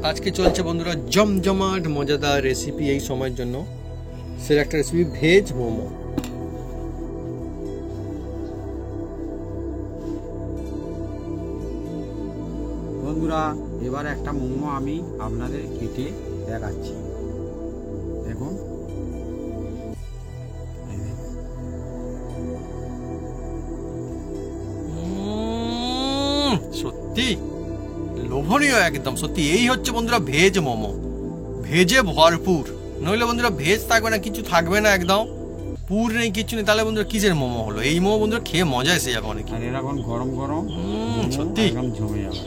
আজকে চলছে বন্ধুরা জমজমাট মজাদার রেসিপি এই সময়ের জন্য। সেটা একটা রেসিপি ভেজ মোমো। বন্ধুরা এবার একটা মোমো আমি আপনাদের কেটে দেখাচ্ছি। দেখুন, সত্যি লোভনীয় একদম, সত্যি এই হচ্ছে বন্ধুরা ভেজ মোমো। ভেজে ভরপুর, নইলে বন্ধুরা ভেজ থাকবে না, কিছু থাকবে না, একদম পুর নেই, কিছু নেই, তাহলে বন্ধুরা কিসের মোমো হলো? এই মোমো বন্ধুরা খেয়ে মজা এসে যাবে অনেক। আর এরকম গরম গরম সত্যি একদম জমে যাবে।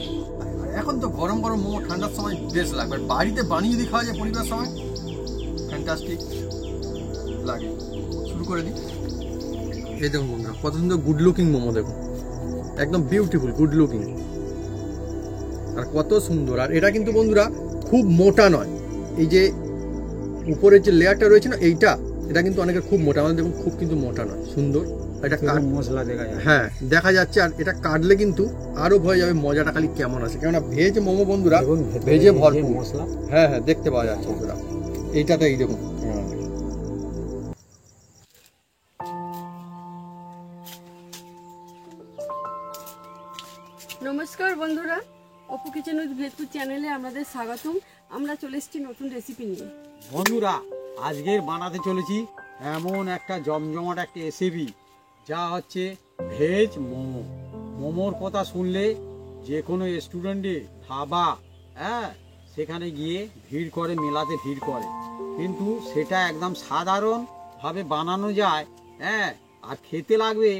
এখন তো গরম গরম মোমো ঠান্ডার সময় বেশ লাগবে, বাড়িতে বানিয়ে যদি খাওয়া যায় পরিবার সময় ফ্যান্টাস্টিক লাগে। শুরু করে দিই। এই দেখুন বন্ধুরা কত সুন্দর গুড লুকিং মোমো, দেখুন একদম বিউটিফুল গুড লুকিং, আর কত সুন্দর। আর এটা কিন্তু বন্ধুরা খুব মোটা নয়, এই যে উপরের যে লেয়ারটা রয়েছে না এইটা, এটা কিন্তু অনেকের খুব মোটা, আমাদের দেখুন খুব কিন্তু মোটা নয়, সুন্দর। এটা মশলা দেখা যায়, হ্যাঁ দেখা যাচ্ছে। আর এটা কাটলে কিন্তু আরো ভয় যাবে মজাটা খালি কেমন আছে, কেননা ভেজ মোমো বন্ধুরা ভেজে ভরপুর মশলা। হ্যাঁ হ্যাঁ দেখতে পাওয়া যাচ্ছে বন্ধুরা, এইটাতেই দেখুন। নমস্কার বন্ধুরা, অপু কিচেন উইথ ভেজপুর চ্যানেলে আমাদের স্বাগতম। আমরা চলে এসেছি নতুন রেসিপি নিয়ে। বন্ধুরা আজকের বানাতে চলেছি এমন একটা জমজমাট একটা রেসিপি, যা হচ্ছে ভেজ মোমো। মোমোর কথা শুনলে যে কোনো স্টুডেন্টে ধাবা, হ্যাঁ সেখানে গিয়ে ভিড় করে, মেলাতে ভিড় করে, কিন্তু সেটা একদম সাধারণভাবে বানানো যায়। হ্যাঁ, আর খেতে লাগবে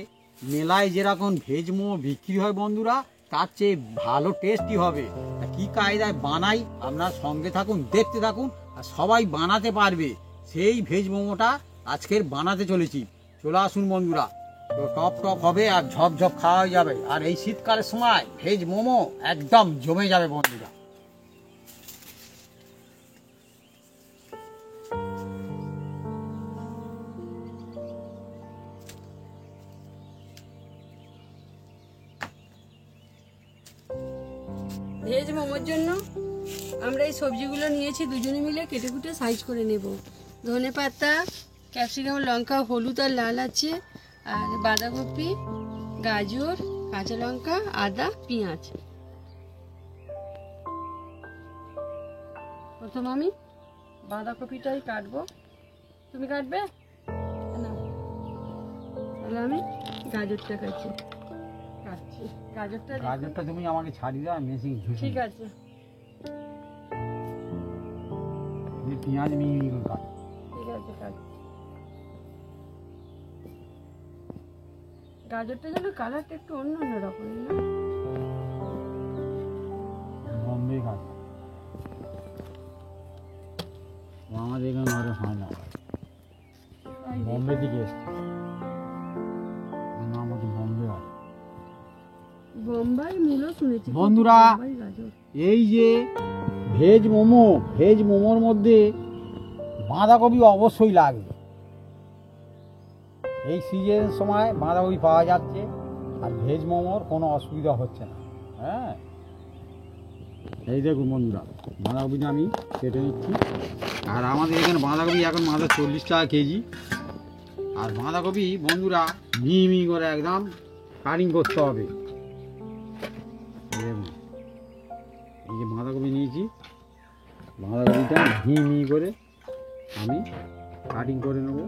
মেলায় যেরকম ভেজ মোমো বিক্রি হয় বন্ধুরা, তার চেয়ে ভালো টেস্টি হবে। কি কায়দায় বানাই আপনার সঙ্গে থাকুন, দেখতে থাকুন, আর সবাই বানাতে পারবে সেই ভেজ মোমোটা আজকের বানাতে চলেছি। চলে আসুন বন্ধুরা, তো টপ টপ হবে আর ঝপঝপ খাওয়া যাবে। আর এই শীতকালের সময় ভেজ মোমো একদম জমে যাবে বন্ধুরা। ভেজ মোমোর জন্য আমরা এই সবজিগুলো নিয়েছি, দুজনে মিলে কেটে কুটে সাইজ করে নেব। ধনে পাতা, ক্যাপসিকাম, লঙ্কা, হলুদ আর লাল আছে, আর বাঁধাকপি, গাজর, কাঁচা লঙ্কা, আদা, পেঁয়াজ। প্রথম আমি বাঁধাকপিটাই কাটবো, তুমি কাটবে না? তাহলে আমি গাজরটা কাটছি। গাজরটা তুমি আমাকে ছাড়িয়ে দাও, মেশিন ঠিক আছে। পেঁয়াজ মিহি করে কাট। ঠিক আছে, কাট। গাজরটা যেন কালারটা একটু অন্য অন্য রকমের, না? বম্বে গাজর আমাদের এখানে আরো হয় না, বম্বে থেকে এসছে, নাম হচ্ছে বম্বে গাজর। বোম্বাই মূলো শুনেছি বন্ধুরা, এই যে ভেজ মোমো, ভেজ মোমোর মধ্যে বাঁধাকপি অবশ্যই লাগবে। এই সিজনের সময় বাঁধাকপি পাওয়া যাচ্ছে, আর ভেজ মোমোর কোনো অসুবিধা হচ্ছে না। হ্যাঁ, এই দেখুন বন্ধুরা, বাঁধাকপিটা আমি কেটে নিচ্ছি। আর আমাদের এখানে বাঁধাকপি এখন মাত্র 40 টাকা কেজি। আর বাঁধাকপি বন্ধুরা মিহি মিহি করে একদম কাটিং করতে হবে। দেখুন, এই যে বাঁধাকপি নিয়েছি, বাঁধাকপিটা মিহি মিহি করে আমি কাটিং করে নেব।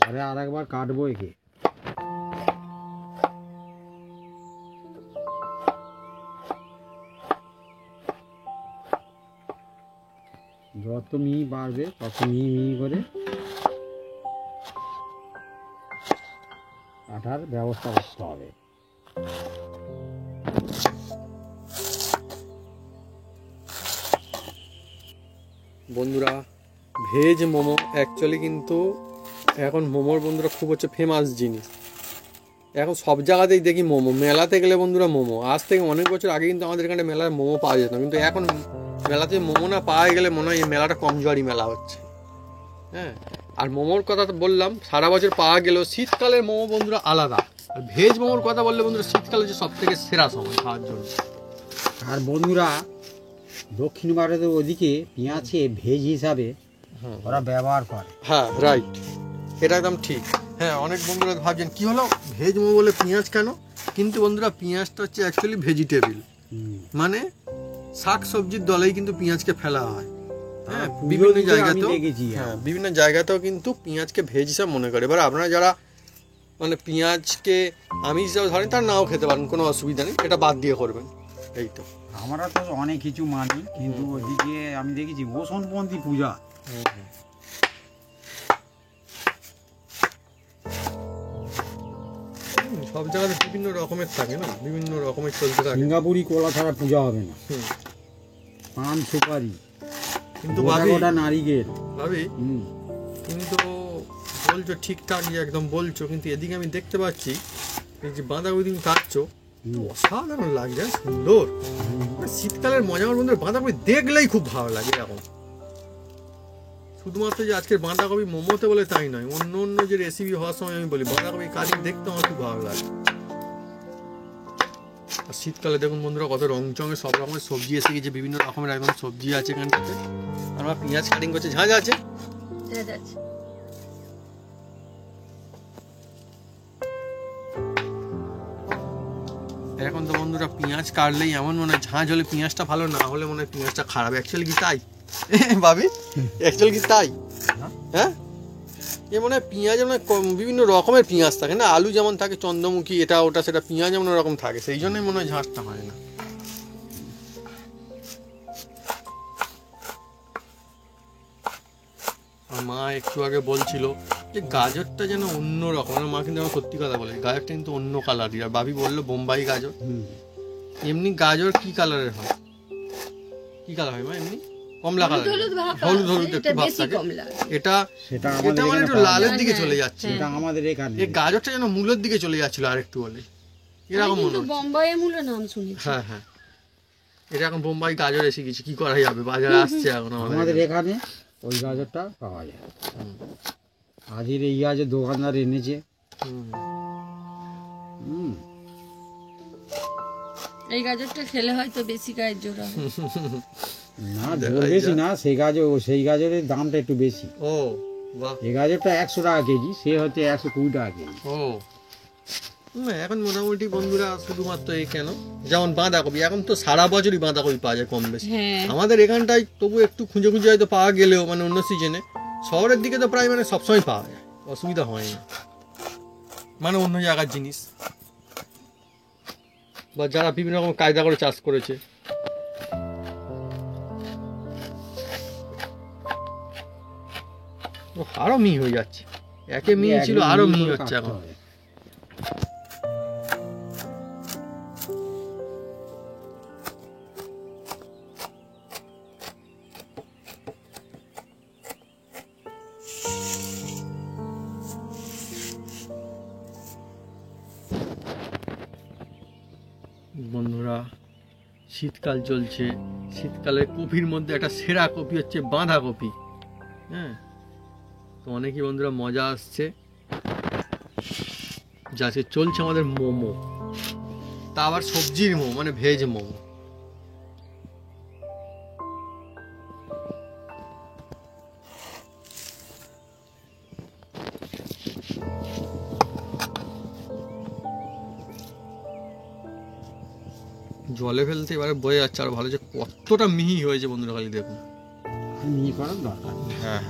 পরে আর একবার কাটবো একে। যত মিহি বাড়বে তত মিহি মিহি করে কাটার ব্যবস্থা করতে হবে। বন্ধুরা ভেজ মোমো অ্যাকচুয়ালি কিন্তু এখন মোমোর বন্ধুরা খুব হচ্ছে ফেমাস জিনিস। এখন সব জায়গাতেই দেখি মোমো, মেলাতে গেলে বন্ধুরা মোমো। আজ থেকে অনেক বছর আগে কিন্তু আমাদের এখানে মেলায় মোমো পাওয়া যেত না, কিন্তু এখন মেলাতে মোমো না পাওয়া গেলে মনে হয় এই মেলাটা কমজোরি মেলা হচ্ছে। হ্যাঁ, আর মোমোর কথা তো বললাম সারা বছর পাওয়া গেলেও শীতকালের মোমো বন্ধুরা আলাদা। আর ভেজ মোমোর কথা বললে বন্ধুরা শীতকালে হচ্ছে সব থেকে সেরা সময় খাওয়ার জন্য। আর বন্ধুরা দক্ষিণ ভারতের ওদিকে পেঁয়াজকে ভেজ হিসাবে ওরা ব্যবহার করে। হ্যাঁ রাইট, এটা একদম ঠিক। হ্যাঁ, অনেক বন্ধুরা ভাবছেন কি হলো ভেজ মোমো বলে পেঁয়াজ কেন, কিন্তু বন্ধুরা পেঁয়াজটা হচ্ছে অ্যাকচুয়ালি ভেজিটেবল, মানে শাক সবজির দলেই কিন্তু পেঁয়াজকে ফেলা হয়। হ্যাঁ, বিভিন্ন জায়গাতেও, হ্যাঁ বিভিন্ন জায়গাতেও কিন্তু পেঁয়াজকে ভেজ হিসাবে মনে করে। এবার আপনারা যারা মানে পেঁয়াজকে আমিষ হিসাবে ধরেন তারা নাও খেতে পারেন, কোনো অসুবিধা নেই, এটা বাদ দিয়ে করবেন। এই তো আমরা তো অনেক কিছু মানি, কিন্তু ওদিকে আমি দেখেছি বসন্তপন্থী পূজা। সব জায়গাতে বিভিন্ন রকমের থাকে না, বিভিন্ন রকমের চলতে থাকে। সিঙ্গাপুরি কলা ছাড়া পূজা হবে না, পান সুপারি কিন্তু গোটা নারিকেল ভাবি কিন্তু বলছো ঠিকঠাক একদম বলছো, কিন্তু এদিকে আমি দেখতে পাচ্ছি এই যে বাঁধাকপি তুমি কাটছো অসাধারণ লাগছে, সুন্দর। শীতকালের মজা আমার বন্ধুরা বাঁধাকপি দেখলেই খুব ভালো লাগে। এখন শুধুমাত্র যে আজকের বাঁধাকপি মোমোতে বলে তাই নয়, অন্য অন্য যে রেসিপি হওয়ার সময় আমি বলি বাঁধাকপি কাটিং দেখতে আমার খুব ভালো লাগে। আর শীতকালে দেখুন বন্ধুরা কত রং চঙে সব রকমের সবজি এসে গেছে, বিভিন্ন রকমের একদম সবজি আছে এখানটাতে। আমরা পেঁয়াজ কাটিং করছে, ঝাঁঝ আছে। এখন তো বন্ধুরা পেঁয়াজ কাটলেই এমন মনে হয় ঝাঁঝ হলে পেঁয়াজটা ভালো, না হলে মনে হয় পেঁয়াজটা খারাপ। অ্যাকচুয়ালি কি তাই ভাবি? অ্যাকচুয়ালি কি তাই? হ্যাঁ, এ মনে হয় পেঁয়াজ মানে বিভিন্ন রকমের পেঁয়াজ থাকে না, আলু যেমন থাকে চন্দ্রমুখী এটা ওটা সেটা, পেঁয়াজ যেমন ওরকম থাকে, সেই জন্যই মনে হয় ঝাঁঝটা হয় না। মা একটু আগে বলছিল যে গাজরটা যেন অন্য রকম, মা কিন্তু আমার সত্যি কথা বলে গাজরটা কিন্তু অন্য কালারই। আর ভাবি বললো বোম্বাই গাজর। এমনি গাজর কি কালারের হয়, কি কালার হয় মা? এমনি কমলা কালার, হলুদ হলুদ একটু ভাব থাকে। এটা এটা মানে একটু লালের দিকে চলে যাচ্ছে। এটা আমাদের এখানে এই গাজরটা যেন মূলের দিকে চলে যাচ্ছিল আর একটু হলে, এরকম মনে হচ্ছে। বোম্বাইয়ের মূল নাম শুনি। হ্যাঁ হ্যাঁ, এটা এখন বোম্বাই গাজর এসে গেছে, কি করা যাবে, বাজারে আসছে এখন আমাদের এখানে ওই গাজরটা পাওয়া যায়। আজের এই গাজর দোকানদার এনেছে। এই গাজরটা খেলে হয়তো বেশি গায়ের জোর হবে। না জোর বেশি না, সেই গাজরের দামটা একটু বেশি। ও বাহ, এই গাজরটা 100 টাকা কেজি, সে হচ্ছে 120 টাকা কেজি। ও এখন মোটামুটি বন্ধুরা শুধুমাত্র এই কেন, যেমন বাঁধাকপি এখন তো সারা বছরই বাঁধাকপি পাওয়া যায় কম বেশি। আমাদের এখানটায় তবু একটু খুঁজে খুঁজে হয়তো পাওয়া গেলেও মানে অন্য সিজনে, শহরের দিকে তো প্রায় মানে সবসময় পাওয়া যায়, অসুবিধা হয় না, মানে অন্য জায়গার জিনিস বা যারা বিভিন্ন রকম কায়দা করে চাষ করেছে। আরো মিহি হয়ে যাচ্ছে, একে মিহি ছিল আরো মিহি হচ্ছে এখন। বন্ধুরা শীতকাল চলছে, শীতকালে কপির মধ্যে একটা সেরা কপি হচ্ছে বাঁধাকপি। হ্যাঁ, তো অনেকই বন্ধুরা মজা আসছে, যাচ্ছে চলছে আমাদের মোমো, তা আবার সবজির মোমো মানে ভেজ মোমো। জলে ফেলতে এবারে বয়ে যাচ্ছে আর ভালো, যে কতটা মিহি হয়েছে বন্ধুরা খালি দেখুন। মিহি করার দরকার। হ্যাঁ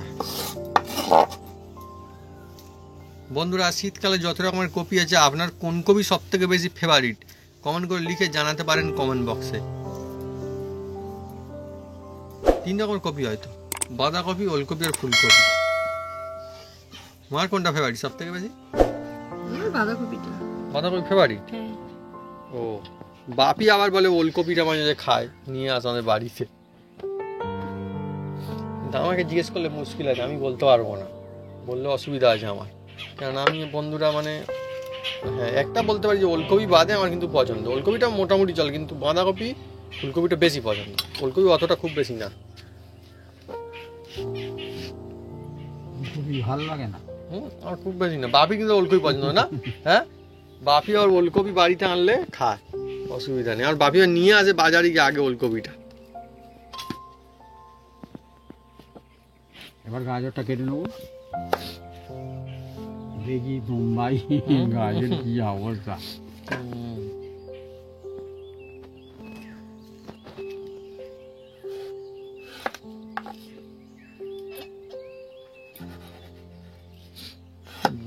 বন্ধুরা, শীতকালে যত রকমের কপি আছে আপনার কোন কপি সব থেকে বেশি ফেভারিট কমেন্ট করে লিখে জানাতে পারেন কমেন্ট বক্সে। 3 রকমের কপি হয়তো, বাঁধাকপি, ওলকপি আর ফুলকপি। তোমার কোনটা ফেভারিট সব থেকে বেশি? বাঁধাকপিটা। বাঁধাকপি ফেভারিট? ও, বাপি আবার বলে ওলকপিটা মাঝে মাঝে খায়, নিয়ে আসে আমাদের বাড়িতে। তা আমাকে জিজ্ঞেস করলে মুশকিল আছে, আমি বলতে পারবো না, বললে অসুবিধা আছে আমার, কারণ আমি বন্ধুরা মানে হ্যাঁ একটা বলতে পারি যে ওলকপি বাদে আমার কিন্তু পছন্দ, ওলকপিটা মোটামুটি চলে, কিন্তু বাঁধাকপি ফুলকপিটা বেশি পছন্দ, ওলকপি অতটা খুব বেশি না। খুবই ভালো লাগে না। আমার খুব বেশি না। বাপি কিন্তু ওলকপি পছন্দ না, হ্যাঁ বাপি আর ওলকপি বাড়িতে আনলে খায়, অসুবিধা নেই। আর বাপি নিয়ে আসে বাজারে গিয়ে আগে ওলকপিটা। এবার গাজরটা কেটে নেবো, দেখি বোম্বাই গাজর কি অবস্থা।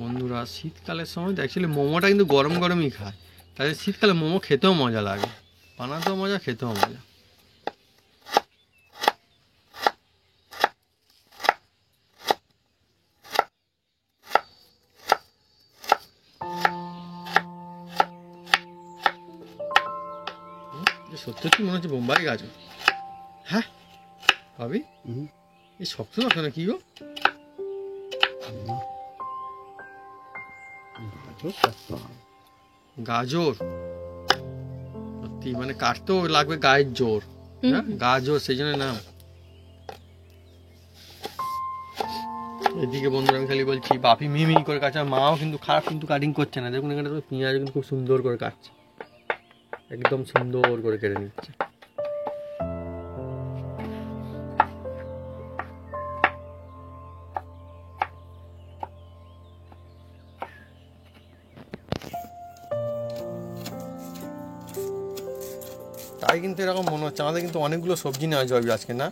বন্ধুরা শীতকালের সময় অ্যাকচুয়ালি মোমোটা কিন্তু গরম গরমই খায়, তাহলে শীতকালে মোমো খেতেও মজা লাগে, বানাতেও মজা, খেতেও মজা। সত্যি কি মনে হচ্ছে বোম্বাই গাজর? হ্যাঁ ভাবি এই শক্ত শক্ত না কি গো? গাজর সত্যি মানে কাটতেও লাগবে গায়ের জোর, হ্যাঁ গাজর সেই জন্য নাম। এদিকে বন্ধুরা আমি খালি বলছি বাপি মিমি করে কাটছে, মাও কিন্তু খারাপ কিন্তু কাটিং করছে না, দেখুন এখানে পেঁয়াজ কিন্তু খুব সুন্দর করে কাটছে, একদম সুন্দর করে কেটে নিচ্ছে। তাই কিন্তু এরকম মনে হচ্ছে আমাদের কিন্তু অনেকগুলো সবজি নেওয়া যাবে আজকে, না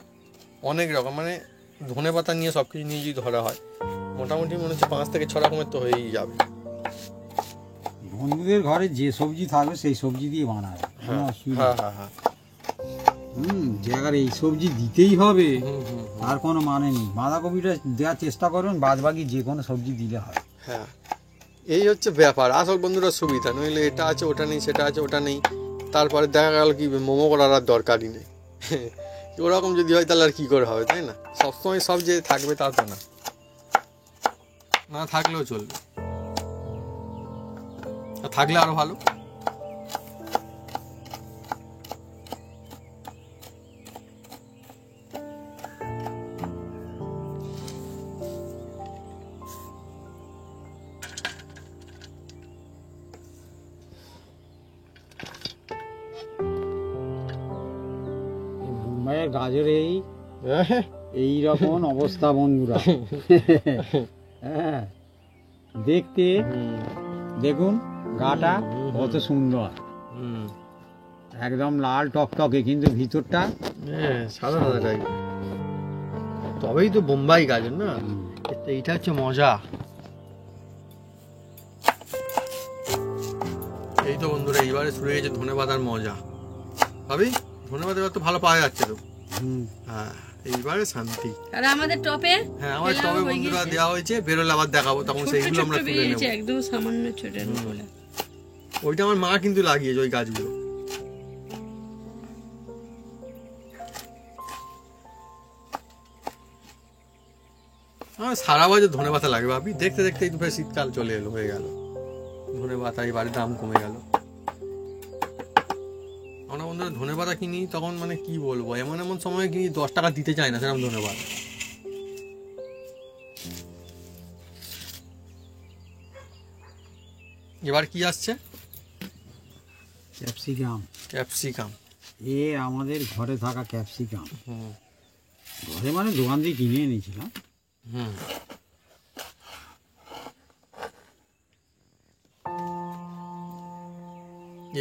অনেক রকম, মানে ধনে পাতা নিয়ে সব কিছু নিয়ে যদি ধরা হয় মোটামুটি মনে হচ্ছে 5 থেকে 6 রকমের তো হয়েই যাবে। বন্ধুদের ঘরে যে সবজি থাকবে সেই সবজি দিয়ে বানাবে, কোনো অসুবিধা হ্যাঁ জায়গার এই সবজি দিতেই হবে তার কোনো মানে নেই। বাঁধাকপিটা দেওয়ার চেষ্টা করবেন, বাদ বাকি যে কোনো সবজি দিলে হয়। হ্যাঁ এই হচ্ছে ব্যাপার আসল বন্ধুরা, সুবিধা নইলে এটা আছে ওটা নেই, সেটা আছে ওটা নেই, তারপরে দেখা গেল কি মোমো করার আর দরকারই নেই। ওরকম যদি হয় তাহলে আর কি করে হবে, তাই না? সবসময় সব যে থাকবে তা তো না, না থাকলেও চলবে, থাকলে আরো ভালো। মুম্বাইয়ের গাজর এই রকম অবস্থা বন্ধুরা। হ্যাঁ দেখতে দেখুন গাটা কত সুন্দর, একদম লাল টকটকে, কিন্তু ভিতরটা সাদা সাদা টাইপ। তবেই তো বোম্বাই গাজর না, এইটা হচ্ছে মজা। এই তো বন্ধুরা এইবারে শুরু হয়েছে ধনেপাতার মজা। ভাবি ধনেপাতা এবার তো ভালো পাওয়া যাচ্ছে তো, হ্যাঁ এইবারে শান্তি। আর আমাদের টপে, হ্যাঁ আমার টবে বন্ধুরা দেওয়া হয়েছে, বেরোলে আবার দেখাবো, তখন সেইগুলো আমরা তুলে নেব। একদম সামান্য ছোট বলে ওইটা আমার মা কিন্তু লাগিয়েছে ওই গাছগুলো। আমার সারা বছর ধনেপাতা লাগে ভাবি, দেখতে দেখতে এই দুপুরে শীতকাল চলে এলো, হয়ে গেল ধনেপাতা এবারে দাম কমে গেল। আমরা বন্ধুরা ধনেপাতা কিনি তখন মানে কি বলবো, এমন এমন সময় কিনি 10 টাকা দিতে চায় না সেরকম ধনেপাতা। এবার কি আসছে? ক্যাপসিকাম। ক্যাপসিকাম এ আমাদের ঘরে থাকা ক্যাপসিকাম, ঘরে মানে দোকান দিয়ে কিনে এনেছিলাম।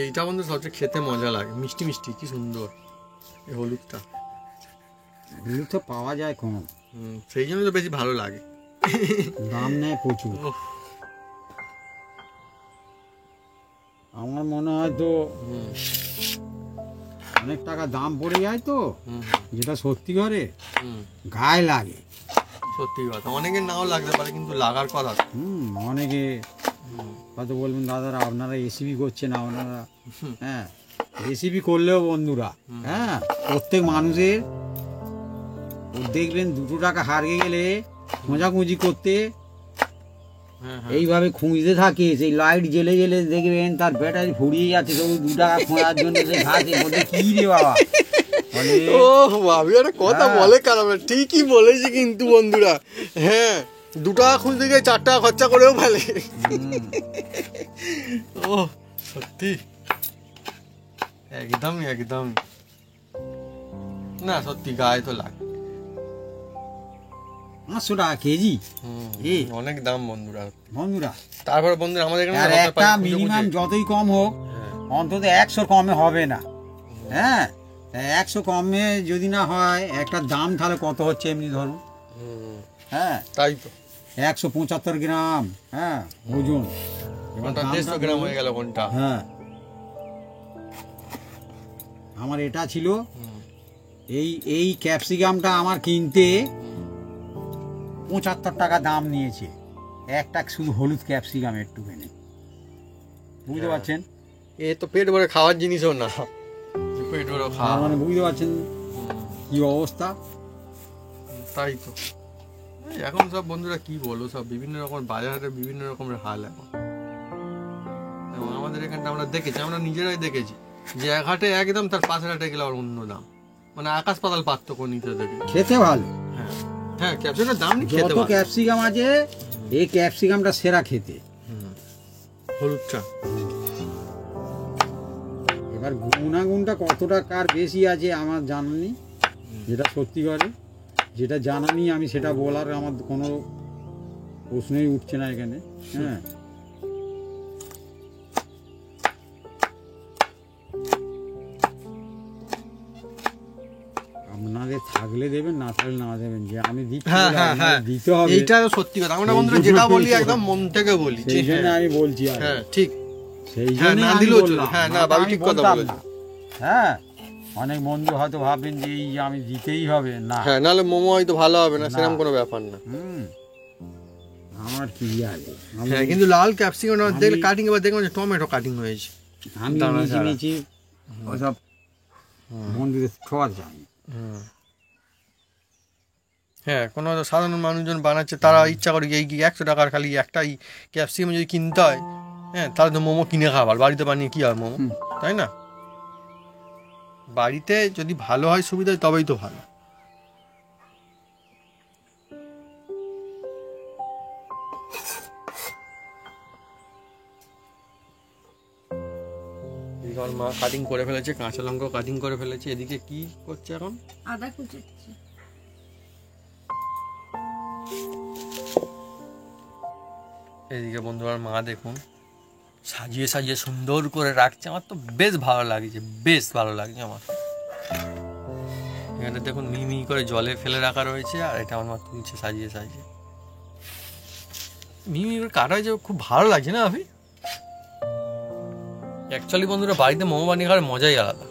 এইটা বন্ধু সবচেয়ে খেতে মজা লাগে, মিষ্টি মিষ্টি কি সুন্দর। এই হলুদটা হলুদটা পাওয়া যায় কম, সেই জন্য তো বেশি ভালো লাগে, দাম নেয় প্রচুর। আমার মনে হয় তো অনেক টাকা দাম পড়ে যায় তো, যেটা সত্যি করে গায়ে লাগে। সত্যি কথা, অনেকের নাও লাগতে পারে কিন্তু লাগার কথা। অনেকে হয়তো বলবেন দাদারা আপনারা এসিবি করছেন, আপনারা হ্যাঁ এসিবি করলেও বন্ধুরা হ্যাঁ প্রত্যেক মানুষের ও দেখবেন 2 টাকা হারিয়ে গেলে খোঁজাখুঁজি করতে হ্যাঁ হ্যাঁ এইভাবে খুঁজতে থাকে, সেই লাইট জেলে জেলে দেখবেন তার ব্যাটারি ফুরিয়ে যাচ্ছে, তবু 2 টাকা খোঁজার জন্য সে খাচ্ছে, বলছে কি রে বাবা, বলে ও ভাবি একটা কথা হ্যাঁ। বলে খারাপ না, ঠিকই বলেছি কিন্তু বন্ধুরা। হ্যাঁ 2 টাকা খুঁজতে গিয়ে 4 টাকা খরচা করেও ফেলে। ও সত্যি একদমই একদম না, সত্যি গায়ে তো লাগে। 500 টাকা কেজি এ অনেক দাম বন্ধুরা। বন্ধুরা। তারপরে বন্ধুরা আমাদের এখানে আর রথের একটা পাশে খুঁজে মিনিমাম খুঁজে- যতই কম হোক হ্যাঁ, অন্তত 100 কমে হবে না। হ্যাঁ 100 কমে যদি না হয় একটা দাম তাহলে কত হচ্ছে এমনি ধরুন। হুম, হ্যাঁ তাই তো 175 গ্রাম, হ্যাঁ ওজন। এবার কোনটা দামটা 150 গ্রাম হয়ে গেল কোনটা। হ্যাঁ আমার এটা ছিল, হুম, এই ক্যাপসিকামটা আমার কিনতে 75 টাকা দাম নিয়েছে, একটা শুধু হলুদ ক্যাপসিকাম একটুখানি, বুঝতে হ্যাঁ। পারছেন? এ তো পেট ভরে খাওয়ার জিনিসও না, পেট ভরে তার খাওয়া। মানে বুঝতে পারছেন কি অবস্থা। তাই তো এই এখন সব বন্ধুরা কি বলবো, সব বিভিন্ন রকম বাজারে বিভিন্ন রকমের হাল এখন। এবং আমাদের এখানটা আমরা দেখেছি, আমরা নিজেরাই দেখেছি যে এক হাটে একদম, তার পাশের হাটে গেলে আবার অন্য দাম, মানে আকাশ পাতাল পার্থক্য নিতে দেখে। খেতে ভালো, হ্যাঁ হ্যাঁ ক্যাপসিকামের দাম নেই, খেতে যত ভালো। ক্যাপসিকাম আছে এই ক্যাপসিকামটা সেরা খেতে। হুম, হলুদটা এবার গুণাগুণটা কতটা কার বেশি আছে আমার জানা নেই, যেটা সত্যি করে যেটা জানা নেই আমি সেটা বলার আমার কোনো প্রশ্নই উঠছে না এখানে। হ্যাঁ আপনাদের থাকলে দেবেন, না থাকলে না দেবেন, যে আমি দিচ্ছি হ্যাঁ বলে হ্যাঁ হ্যাঁ আপনাদের দিতে হবে এইটা সত্যি কথা। আমরা বন্ধুরা সেই যেটা জন্যই বলি তো। একদম মন থেকে বলি যে সেই জন্য হ্যাঁ, আমি বলছি আর হ্যাঁ ঠিক। সেই হ্যাঁ, জন্য না আমি দিলেও চলবে। বললাম, হ্যাঁ, না, নয়তো বাবু আমি ঠিক কথা বলতাম বলেছে। না। হ্যাঁ অনেক বন্ধু হয়তো ভাববেন যে এই আমি দিতেই হবে না। হ্যাঁ নাহলে মোমো হয়তো ভালো হবে না, না। সেরকম কোনো ব্যাপার না। হুম আমার কি আছে, হ্যাঁ কিন্তু লাল ক্যাপসিকাম দেখলে আমি- কাটিং, এবার দেখবেন যে টমেটো কাটিং হয়েছে। আমি দানা মিছি ছাড়া। মিছি ওসব মন্দিরে ছোঁয়ার যাই। হুম। হ্যাঁ কোনো সাধারণ মানুষজন বানাচ্ছে, তারা ইচ্ছা করে এই 100 টাকার খালি একটাই ক্যাপসিকাম যদি কিনতে হয়, হ্যাঁ তাহলে তো মোমো কিনে খাবার, বাড়িতে বানিয়ে কি হয় মোমো, তাই না? বাড়িতে যদি ভালো হয় সুবিধা হয় তবেই তো ভালো। এদিকে আমার মা কাটিং করে ফেলেছে, কাঁচা লঙ্কা কাটিং করে ফেলেছে। এদিকে কি করছে এখন? আদা কুচাচ্ছি। এদিকে বন্ধুরা মা দেখুন সাজিয়ে সাজিয়ে সুন্দর করে রাখছে, আমার তো বেশ ভালো লাগছে, বেশ ভালো লাগছে আমার। এখানে দেখুন মিহি করে জলে ফেলে রাখা রয়েছে, আর এটা আমার মা তুলছে সাজিয়ে সাজিয়ে। মিহি করে কাটা হয়েছে, খুব ভালো লাগছে না আভি? অ্যাকচুয়ালি বন্ধুরা বাড়িতে মোমো বানিয়ে খাওয়ার মজাই আলাদা।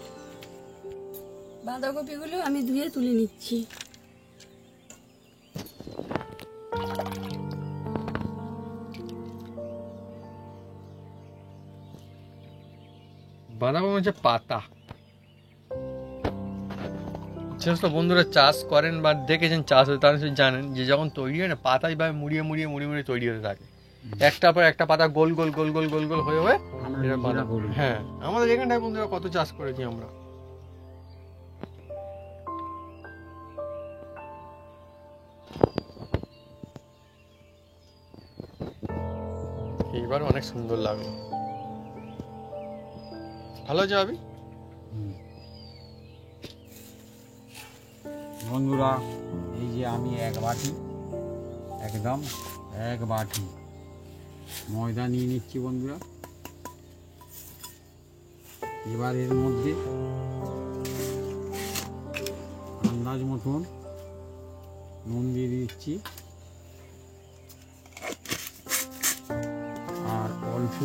বাঁধাকপিগুলো আমি ধুয়ে তুলে নিচ্ছি। বাঁধাকপি হচ্ছে পাতা। সমস্ত বন্ধুরা চাষ করেন বা দেখেছেন চাষ হতে, তারা জানেন যে যখন তৈরি হয় না, পাতা এইভাবে মুড়িয়ে মুড়িয়ে মুড়িয়ে মুড়িয়ে তৈরি হতে থাকে, একটার পর একটা পাতা গোল গোল গোল গোল গোল গোল হয়ে হয়ে আমরা এটা নিজেরা বাঁধা। করি। হ্যাঁ আমাদের এখানটায় বন্ধুরা কত চাষ করেছি আমরা। এইবার অনেক সুন্দর লাগলো, ভালো হয়েছে ভাবি। বন্ধুরা এই যে আমি এক বাটি, একদম এক বাটি ময়দা নিয়ে নিচ্ছি বন্ধুরা। এবার এর মধ্যে আন্দাজ মতন নুন দিয়ে দিচ্ছি, আর অল্প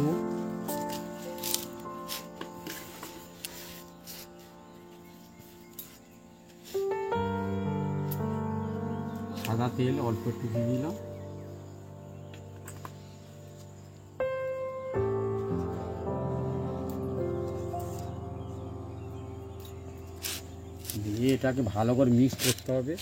সাদা তেল অল্প একটু দিয়ে দিলাম। দিয়ে এটাকে ভালো করে মিক্স করতে হবে।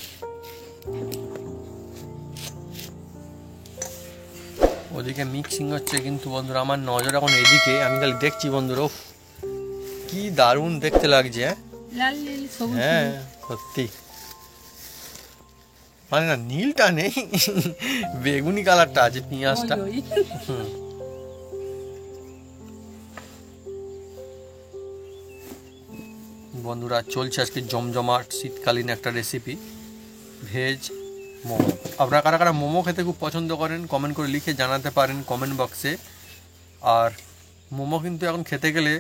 ওদিকে মিক্সিং হচ্ছে, কিন্তু বন্ধুরা আমার নজর এখন এদিকে। আমি খালি দেখছি বন্ধুরা, উফ, কি দারুণ দেখতে লাগছে। লাল নীল সবুজ হ্যাঁ সত্যি, মানে না নীলটা নেই, বেগুনি কালারটা আছে পেঁয়াজটা। ওই। হুম। বন্ধুরা চলছে আজকে জমজমাট শীতকালীন একটা রেসিপি, ভেজ মোমো। আপনারা কারা কারা মোমো খেতে খুব পছন্দ করেন কমেন্ট করে লিখে জানাতে পারেন কমেন্ট বক্সে। আর মোমো কিন্তু এখন খেতে গেলে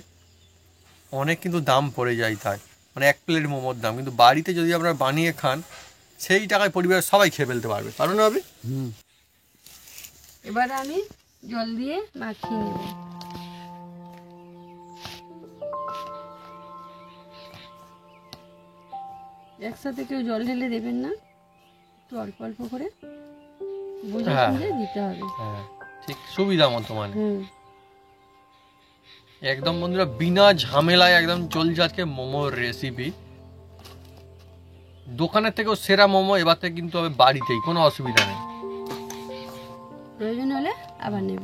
অনেক কিন্তু দাম পড়ে যায়, তাই মানে এক প্লেট মোমোর দাম, কিন্তু বাড়িতে যদি আপনারা বানিয়ে খান সেই টাকায় পরিবারের সবাই খেয়ে ফেলতে পারবে, পারবে না হবে। এবার আমি জল দিয়ে মাখিয়ে নেব। একসাথে কেউ জল ঢেলে দেবেন না, একটু অল্প অল্প করে বুঝে হ্যাঁ। শুনে দিতে হবে। হ্যাঁ ঠিক সুবিধা মতো, মানে হুম। একদম বন্ধুরা বিনা ঝামেলায় একদম চলছে আজকে মোমোর রেসিপি। দোকানের থেকেও সেরা মোমো এবার থেকে কিন্তু হবে বাড়িতেই, কোনো অসুবিধা নেই। প্রয়োজন হলে আবার নেব।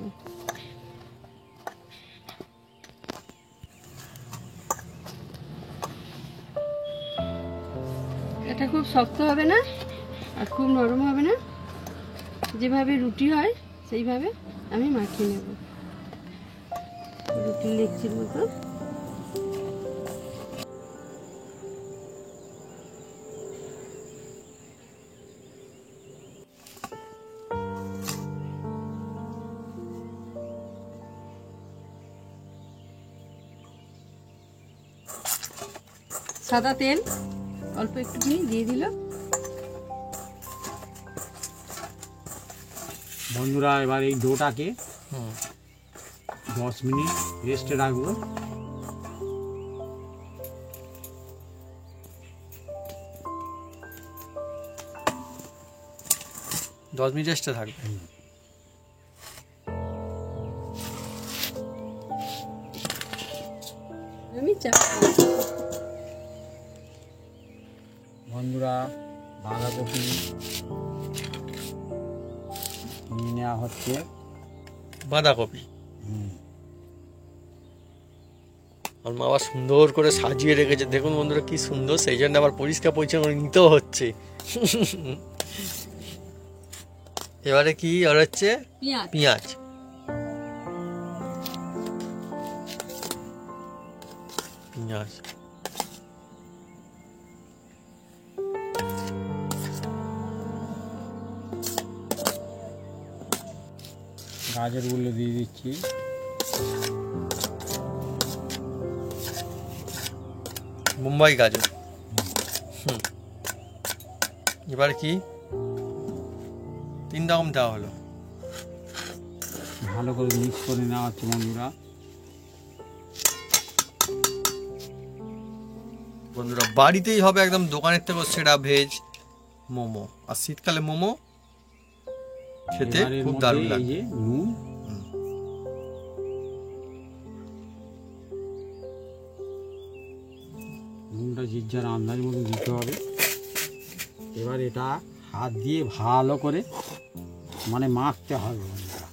এটা খুব শক্ত হবে না আর খুব নরম হবে না, যেভাবে রুটি হয় সেইভাবে আমি মাখিয়ে নেব, রুটির লেচির মতো। সাদা তেল অল্প একটুখানি দিয়ে দিল। বন্ধুরা এবার এই ডোটাকে হুম 10 মিনিট রেস্টে রাখবো। দশ মিনিট রেস্টে থাকবে। আমি চা বন্ধুরা বাঁধাকপি নিয়ে নেওয়া হচ্ছে। বাঁধাকপি আর মা আবার সুন্দর করে সাজিয়ে রেখেছে, দেখুন বন্ধুরা কি সুন্দর, সেই জন্য আবার পরিষ্কার পরিচ্ছন্ন করে নিতেও হচ্ছে। এবারে কি আর হচ্ছে পেঁয়াজ। পেঁয়াজ। পেঁয়াজ গাজরগুলো দিয়ে দিচ্ছি। মুম্বাই গাজর। এবার কি 3 রকম দেওয়া হলো। ভালো করে মিক্স করে নেওয়া হচ্ছে বন্ধুরা। বন্ধুরা বাড়িতেই হবে একদম দোকানের থেকে সেরা ভেজ মোমো, আর শীতকালে মোমো খেতে এবার এর খুব মধ্যে দারুণ এই লাগে। যে নুন, নুনটা যে যার আন্দাজ মতো দিতে হবে। এবার এটা হাত দিয়ে ভালো করে মানে মাখতে হবে বন্ধুরা।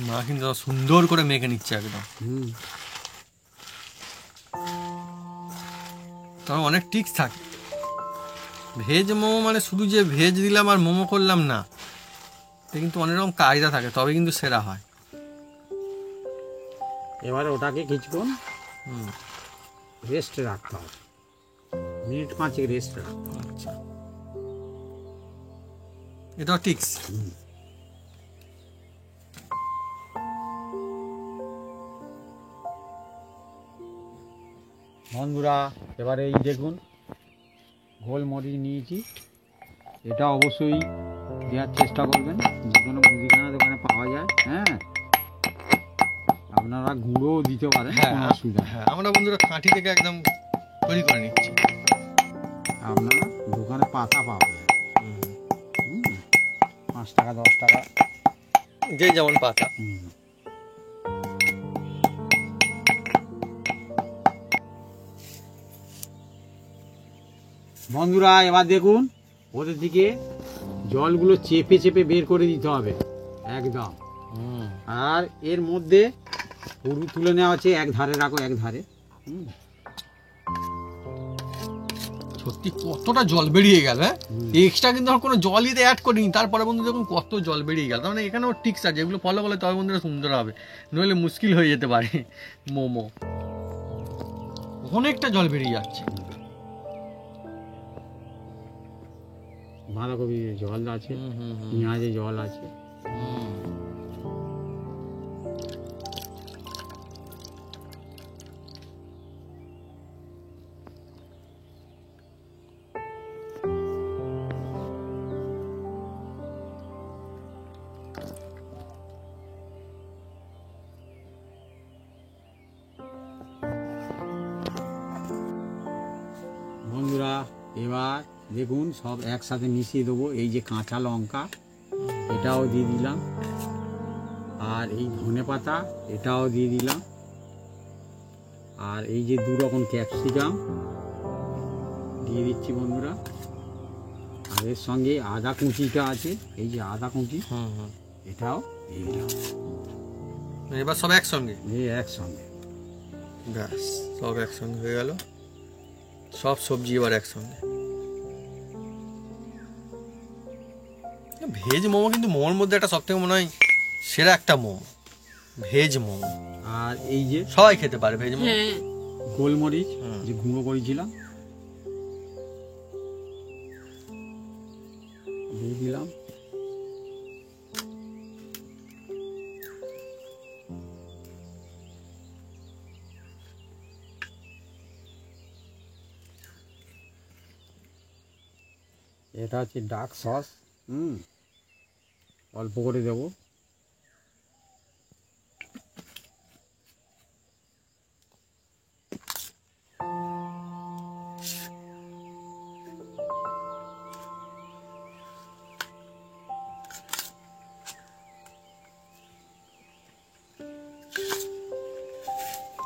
মা কিন্তু সুন্দর করে মেখে নিচ্ছে একদম। তবে অনেক টিক্স থাকে। ভেজ মোমো মানে শুধু যে ভেজ দিলাম আর মোমো করলাম না, এটা কিন্তু অনেক রকম কায়দা থাকে, তবে কিন্তু সেরা হয়। এবারে ওটাকে কিছুক্ষণ হুম রেস্টে রাখতে হবে, মিনিট 5 রেস্ট রাখতে হবে। আচ্ছা, এটাও টিক্স। বন্ধুরা এবারে এই দেখুন গোলমরিচ নিয়েছি, এটা অবশ্যই দেওয়ার চেষ্টা করবেন, যে কোনো মুদিখানা দোকানে পাওয়া যায়। হ্যাঁ, আপনারা গুঁড়োও দিতে পারেন, হ্যাঁ কোনো অসুবিধা নেই। হ্যাঁ, আমরা বন্ধুরা খাঁটি থেকে একদম তৈরি করে নিচ্ছি। আপনারা দোকানে পাতা পাওয়া যায়, 5 টাকা 10 টাকা। যে যেমন পাতা। বন্ধুরা এবার দেখুন ওদের দিকে জলগুলো চেপে চেপে বের করে দিতে হবে একদম। আর এর মধ্যে পুরু তুলে নেওয়া হচ্ছে, এক ধারে রাখো এক ধারে। সত্যি কতটা জল বেরিয়ে গেল, হ্যাঁ এক্সট্রা কিন্তু আর কোনো জল দিতে অ্যাড করিনি, তারপরে বন্ধু দেখুন কত জল বেরিয়ে গেল। তার মানে এখানেও টিক্স আছে, যেগুলো ফলো করলে তবে বন্ধুরা সুন্দর হবে, নইলে মুশকিল হয়ে যেতে পারে মোমো। অনেকটা জল বেরিয়ে যাচ্ছে। বাঁধাকপি জল আছে, পেঁয়াজে জল আছে। বন্ধুরা এবার দেখুন সব একসাথে মিশিয়ে দেবো। এই যে কাঁচা লঙ্কা এটাও দিয়ে দিলাম, আর এই ধনেপাতা এটাও দিয়ে দিলাম, আর এই যে 2 রকম ক্যাপসিকাম দিয়ে দিচ্ছি বন্ধুরা। আর এর সঙ্গে আদা কুচিটা আছে, এই যে আদা কুচি এটাও দিয়ে দিলাম। এবার সব একসঙ্গে, এই একসঙ্গে ব্যাস সব একসঙ্গে হয়ে গেল, সব সবজি এবার একসঙ্গে। ভেজ মোমো কিন্তু মোমোর মধ্যে একটা সব থেকে মনে হয় সেরা একটা মোমো, ভেজ মোমো। আর এই যে সবাই খেতে পারে ভেজ মোমো। গোলমরিচ যে গুঁড়ো করেছিলাম দিয়ে দিলাম। এটা হচ্ছে ডার্ক সস, অল্প করে দেবো।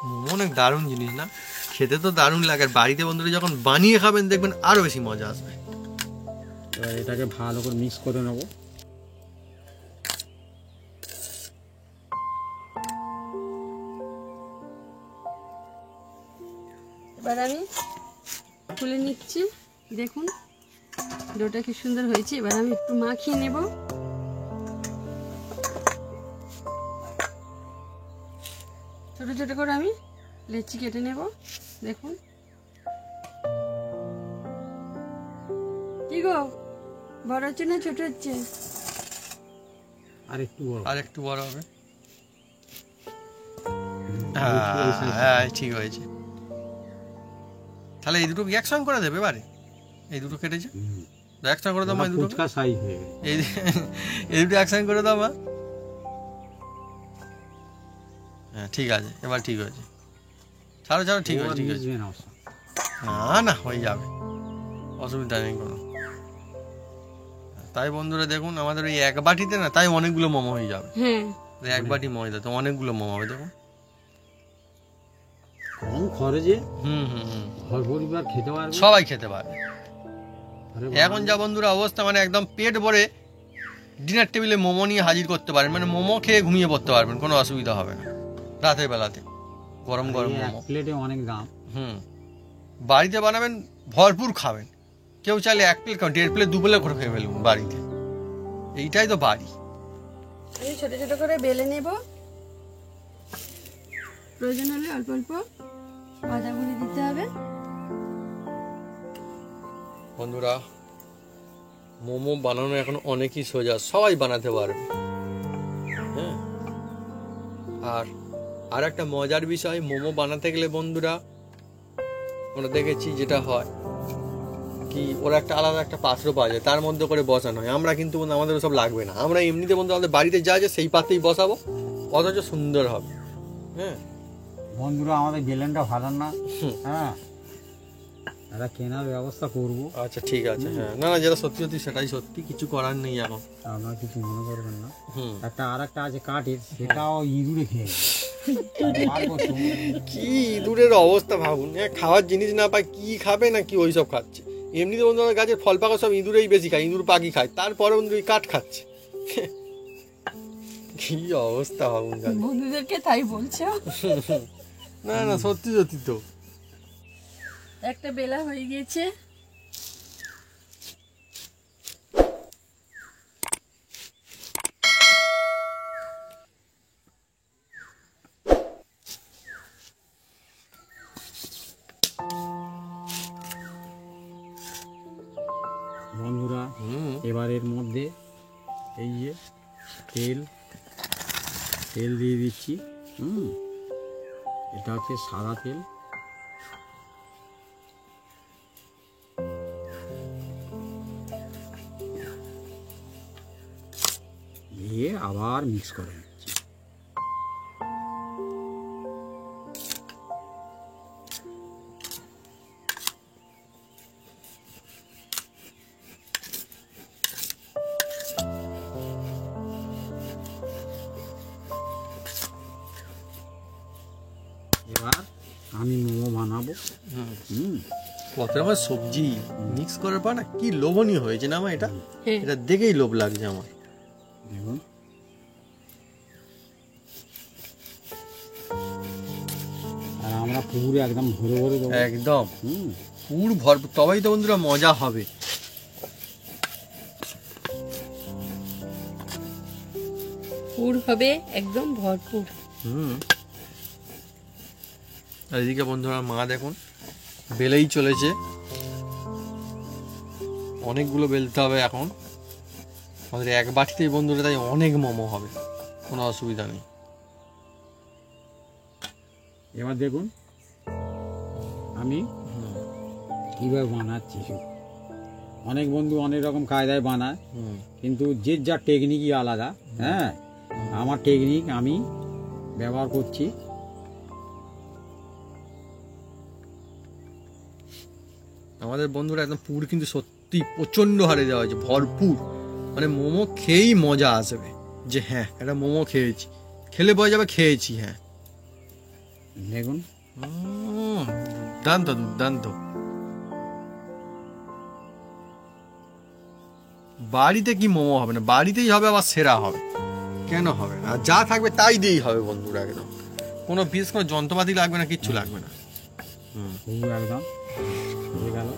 মোমো অনেক দারুণ জিনিস না, খেতে তো দারুণ লাগে, আর বাড়িতে বন্ধুরা যখন বানিয়ে খাবেন দেখবেন আরো বেশি মজা আসবে। এবার এটাকে ভালো করে মিক্স করে নেব। এবার আমি খুলে নিচ্ছি, দেখুন ডোটা কি সুন্দর হয়েছে। এবার আমি একটু মাখিয়ে নেব। ছোট ছোট করে আমি লেচি কেটে নেব, দেখুন। কি গো, বড় হচ্ছে না ছোট হচ্ছে? আর একটু বড়, আর একটু বড় হবে। হ্যাঁ ঠিক হয়েছে। তাহলে এই দুটো কি একসঙ্গে করে দেবে এবারে? এই দুটো কেটেছে একসঙ্গে করে দাও মা, এই দুটো ফুচকা সাইজ হয়ে গেছে। এই দুটো একসঙ্গে করে দাও মা। হ্যাঁ ঠিক আছে, এবার ঠিক হয়েছে। ছাড়ো ছাড়ো, ঠিক হয়েছে ঠিক আছে। না না হয়ে যাবে, অসুবিধা নেই কোনো। তাই বন্ধুরা দেখুন আমাদের ওই এক বাটিতে না তাই অনেকগুলো মোমো হয়ে যাবে। এক বাটি ময়দা তো অনেকগুলো মোমো হবে, দেখুন কম খরচে ঘর পরিবার খেতে পারবে, সবাই খেতে পারবে। এখন যা বন্ধুরা অবস্থা, মানে একদম পেট ভরে ডিনার টেবিলে মোমো নিয়ে হাজির করতে পারেন, মানে মোমো খেয়ে ঘুমিয়ে পড়তে পারবেন, কোনো অসুবিধা হবে না রাতের বেলাতে। গরম গরম মোমো, প্লেটে অনেক দাম। বাড়িতে বানাবেন ভরপুর খাবেন, কেউ চাইলে 1 প্লেট 1.5 প্লেট 2 প্লেট করে খেয়ে ফেলুন বাড়িতে, এইটাই তো বাড়ি। আমি ছোট ছোট করে বেলে নেব, প্রয়োজন হলে অল্প অল্প আদা গুঁড়ি দিতে হবে। বন্ধুরা মোমো বানানো এখন অনেকই সোজা, সবাই বানাতে পারবে। হ্যাঁ, আর একটা মজার বিষয়, মোমো বানাতে গেলে বন্ধুরা আমরা দেখেছি যেটা হয় কি, ওরা একটা আলাদা একটা পাত্র পাওয়া যায়, তার মধ্যে করে বসানো হয়। আমরা কিন্তু আমাদের সব লাগবে না, আমরা এমনিতে বন্ধু আমাদের বাড়িতে যা আছে সেই পাত্রেই বসাবো, অথচ সুন্দর হবে। হ্যাঁ বন্ধুরা আমাদের গেলেনটা ভালো না, হ্যাঁ একটা কেনার ব্যবস্থা করব। আচ্ছা ঠিক আছে, হ্যাঁ না না যেটা সত্যি সত্যি সেটাই সত্যি, কিছু করার নেই এখন, আপনারা কিছু মনে করবেন না। একটা আর একটা আছে কাঠের, সেটাও ইঁদুরে খেয়ে কি ইঁদুরের অবস্থা ভাবুন, খাওয়ার জিনিস না পায় কি খাবে না কি ওইসব খাচ্ছে, এমনিতে বন্ধুরা গাছের ফল পাকা সব ইঁদুরেই বেশি খায়, ইঁদুর পাখি খায়, তারপরে বন্ধু কাঠ খাচ্ছে। কি অবস্থা ভাবুন। বন্ধুদেরকে তাই বলছো? না না, সত্যি সত্যি তো। একটা বেলা হয়ে গিয়েছে। বন্ধুরা এবার এর মধ্যে এই যে তেল দিয়ে দিচ্ছি। এটা হচ্ছে সাদা তেল। দিয়ে আবার মিক্স করে নিচ্ছি। এবার আমি মোমো বানাবো। কত রকমের সবজি মিক্স করার পর না কি লোভনীয় হয়েছে না আমার, এটা এটা দেখেই লোভ লাগছে আমার। দেখুন আর আমরা পুরো একদম ভরে ভরে দেবো। একদম পুর ভরপুর, তবেই তো বন্ধুরা মজা হবে। পুর হবে একদম ভরপুর। আর এদিকে বন্ধুরা মা দেখুন বেলেই চলেছে, অনেকগুলো বেলতে হবে এখন আমাদের এক বাটিতেই বন্ধুরা, তাই অনেক মোমো হবে, কোনো অসুবিধা নেই। এবার দেখুন আমি কীভাবে বানাচ্ছি। অনেক বন্ধু অনেক রকম কায়দায় বানায়, কিন্তু যে যার টেকনিকই আলাদা। হ্যাঁ, আমার টেকনিক আমি ব্যবহার করছি। আমাদের বন্ধুরা একদম পুর কিন্তু সত্যি প্রচন্ড হারে দেওয়া হয়েছে, ভরপুর। মানে মোমো খেয়েই মজা আসবে যে হ্যাঁ একটা মোমো খেয়েছি, খেলে বোঝা যাবে খেয়েছি। হ্যাঁ দেখুন দুর্দান্ত দুর্দান্ত। বাড়িতে কি মোমো হবে না, বাড়িতেই হবে, আবার সেরা হবে, কেন হবে না? আর যা থাকবে তাই দিয়েই হবে বন্ধুরা, একদম কোনো বিশেষ কোনো যন্ত্রপাতি লাগবে না, কিচ্ছু লাগবে না। একদম হয়ে গেল,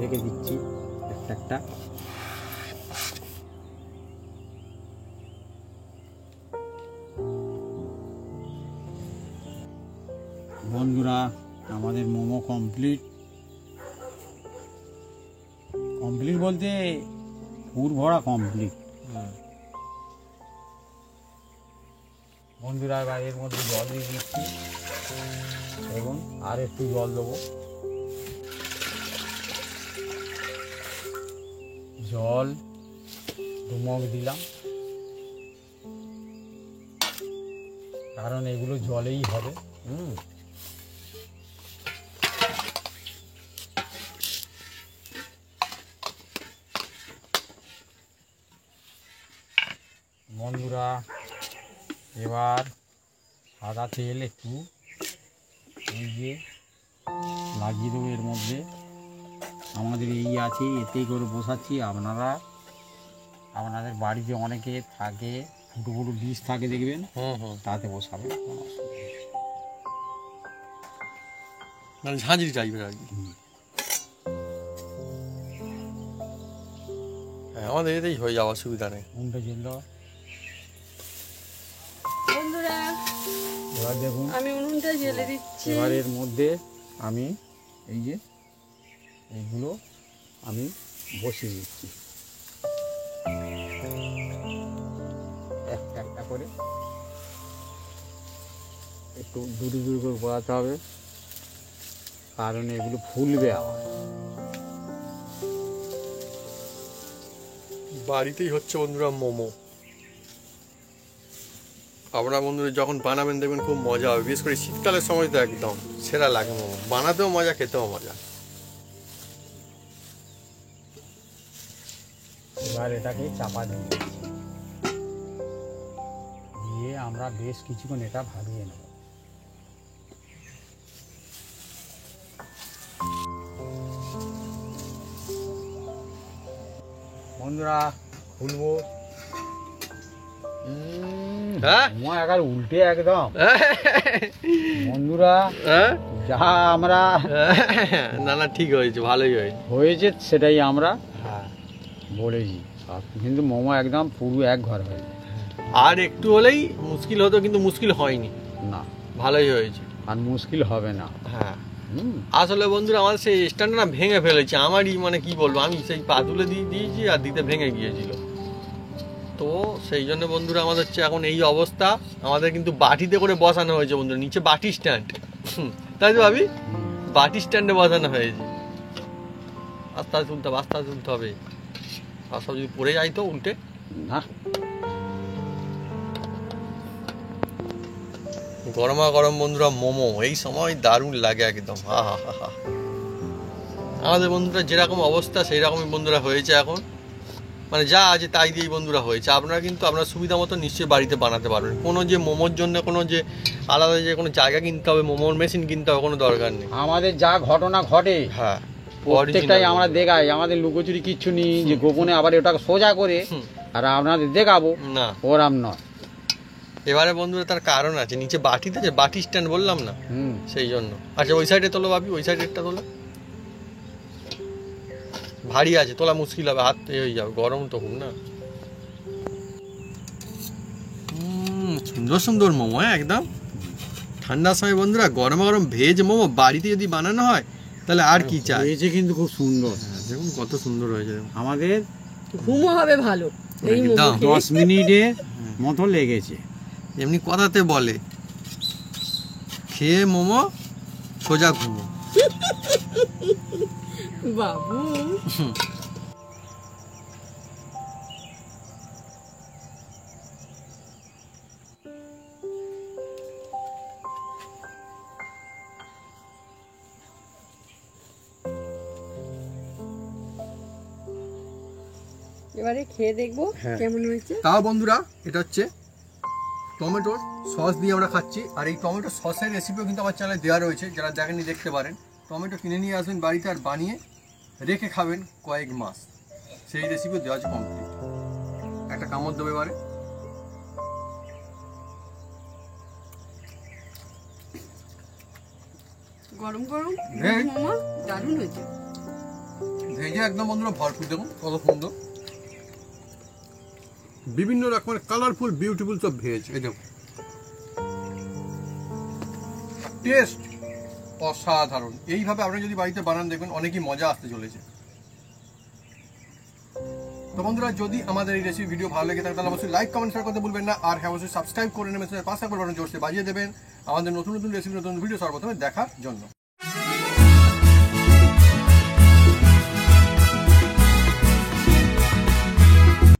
রেখে দিচ্ছি একটা একটা। বন্ধুরা আমাদের মোমো কমপ্লিট বলতে পুর ভরা কমপ্লিট। বন্ধুরা এবার এর মধ্যে জল দিয়ে দিচ্ছি এবং আর একটু জল দেবো। জল 2 মগ দিলাম, কারণ এগুলো জলেই হবে। বন্ধুরা এবার সাদা তেল একটু এই যে লাগিয়ে দেবো এর মধ্যে। আমাদের এই আছে, এতেই করে বসাচ্ছি। আপনাদের বাড়িতে অনেকে থাকে ফুটো ফুটো ডিশ থাকে দেখবেন, তাতে বসাবে, মানে ঝাঁঝরি টাইপের আর কি। হ্যাঁ আমাদের এতেই হয়ে যাওয়ার সুবিধা নেই। উনটা ছিল বন্ধুরা, এবার দেখুন আমি উনুনটা জ্বেলে দিচ্ছি। এবার এর মধ্যে আমি এই যে এইগুলো আমি বসিয়ে দিচ্ছি একটা একটা করে। একটু দূরে দূরে করে বসাতে হবে, কারণ এগুলো ফুলবে আবার। বাড়িতেই হচ্ছে বন্ধুরা মোমো। আপনারা বন্ধুরা যখন বানাবেন দেখবেন খুব মজা হবে, বিশেষ করে শীতকালের সময় তো একদম সেরা লাগে মোমো, বানাতেও মজা, খেতেও মজা। এবার এটাকে চাপা দিয়ে দিয়ে আমরা বেশ কিছুক্ষণ এটা ভাবিয়ে নেব। আমরা খুলবো। হ্যাঁ? মোমো একবার উল্টে একদম বন্ধুরা, হ্যাঁ? যা আমরা না না, ঠিক হয়েছে, ভালোই হয়েছে। হয়েছে সেটাই আমরা হ্যাঁ, বলেছি। কিন্তু মোমো একদম পুরো এক ঘর হয়ে যায়। আর একটু হলেই মুশকিল হতো, কিন্তু মুশকিল হয়নি, না, ভালোই হয়েছে। আর মুশকিল হবে না। হ্যাঁ, আসলে বন্ধুরা আমার সেই স্ট্যান্ডটা না ভেঙে ফেলেছে, আমারই মানে কি বলবো, আমি সেই পা তুলে দিয়েছি আর দিতে ভেঙে গিয়েছিল। তো সেই জন্য বন্ধুরা আমাদের হচ্ছে এখন এই অবস্থা। আমাদের কিন্তু বাটিতে করে বসানো হয়েছে বন্ধুরা, নিচে বাটি স্ট্যান্ড, তাই তো ভাবি, বাটি স্ট্যান্ডে বসানো হয়েছে। আস্তে আস্তে তুলতে হবে, আস্তে আস্তে তুলতে হবে, আর সব যদি পড়ে যায় তো উল্টে। না, গরমা গরম বন্ধুরা মোমো এই সময় দারুণ লাগে একদম। হা হা হা হা। আমাদের বন্ধুরা যেরকম অবস্থা সেই রকমই বন্ধুরা হয়েছে এখন, মানে যা আছে তাই দিয়েই বন্ধুরা হয়েছে। আপনারা কিন্তু আপনার সুবিধা মতো নিশ্চয়ই বাড়িতে বানাতে পারবেন। কোনো যে মোমোর জন্য কোনো যে আলাদা যে কোনো জায়গা কিনতে হবে, মোমোর মেশিন কিনতে হবে, কোনো দরকার নেই। আমাদের যা ঘটনা ঘটে হ্যাঁ, প্রত্যেকটাই আমরা দেখাই। আমাদের লুকোচুরি কিচ্ছু নেই যে গোপনে আবার ওটাকে সোজা করে আর আপনাদের দেখাবো, না ওরাম নয়। এবারে বন্ধুরা তার কারণ আছে, নিচে বাটিতে যে বাটি স্ট্যান্ড বললাম না, সেই জন্য। আচ্ছা ওই সাইডে তোলো ভাবি, ওই সাইডেরটা তোলো, ভারী আছে, তোলা মুশকিল হবে, হাত হয়ে যাবে, গরম তো খুব না। সুন্দর সুন্দর মোমো, হ্যাঁ একদম ঠান্ডার সময় বন্ধুরা গরম গরম ভেজ মোমো বাড়িতে যদি বানানো হয় তাহলে আর কি চাই। হয়েছে কিন্তু খুব সুন্দর, দেখুন কত সুন্দর হয়েছে। আমাদের ঘুমও হবে ভালো এই মোমো একদম। খেয়ে। 10 মিনিটের মতো লেগেছে। এমনি কথাতে বলে খেয়ে মোমো সোজা ঘুমো। বাবু এবারে খেয়ে দেখবো হ্যাঁ। কেমন হয়েছে। তাও বন্ধুরা এটা হচ্ছে টমেটোর সস দিয়ে আমরা খাচ্ছি, আর এই টমেটো সসের রেসিপিও কিন্তু আমার চ্যানেলে দেওয়া রয়েছে, যারা দেখেননি দেখতে পারেন। টমেটো কিনে নিয়ে আসবেন বাড়িতে আর বানিয়ে রেখে খাবেন কয়েক মাস, সেই রেসিপিও দেওয়া আছে কমপ্লিট। একটা কামড় দেবে এবারে। গরম গরম ভেজ। মোমো দারুণ হয়েছে। ভেজে একদম বন্ধুরা ভরপুর, দেখুন কত সুন্দর, বিভিন্ন রকমের কালারফুল বিউটিফুল সব ভেজ। এই দেখুন টেস্ট অসাধারণ। এইভাবে আপনারা যদি বাড়িতে বানান দেখবেন অনেকই মজা আসতে চলেছে। তো বন্ধুরা যদি আমাদের এই রেসিপি ভিডিও ভালো লেগে থাকে তাহলে অবশ্যই লাইক কমেন্ট শেয়ার করতে ভুলবেন না, আর হ্যাঁ অবশ্যই সাবস্ক্রাইব করে নেবেন, পাশে বাটন জোরসে বাজিয়ে দেবেন আমাদের নতুন নতুন রেসিপি নতুন ভিডিও সর্বপ্রথমে দেখার জন্য।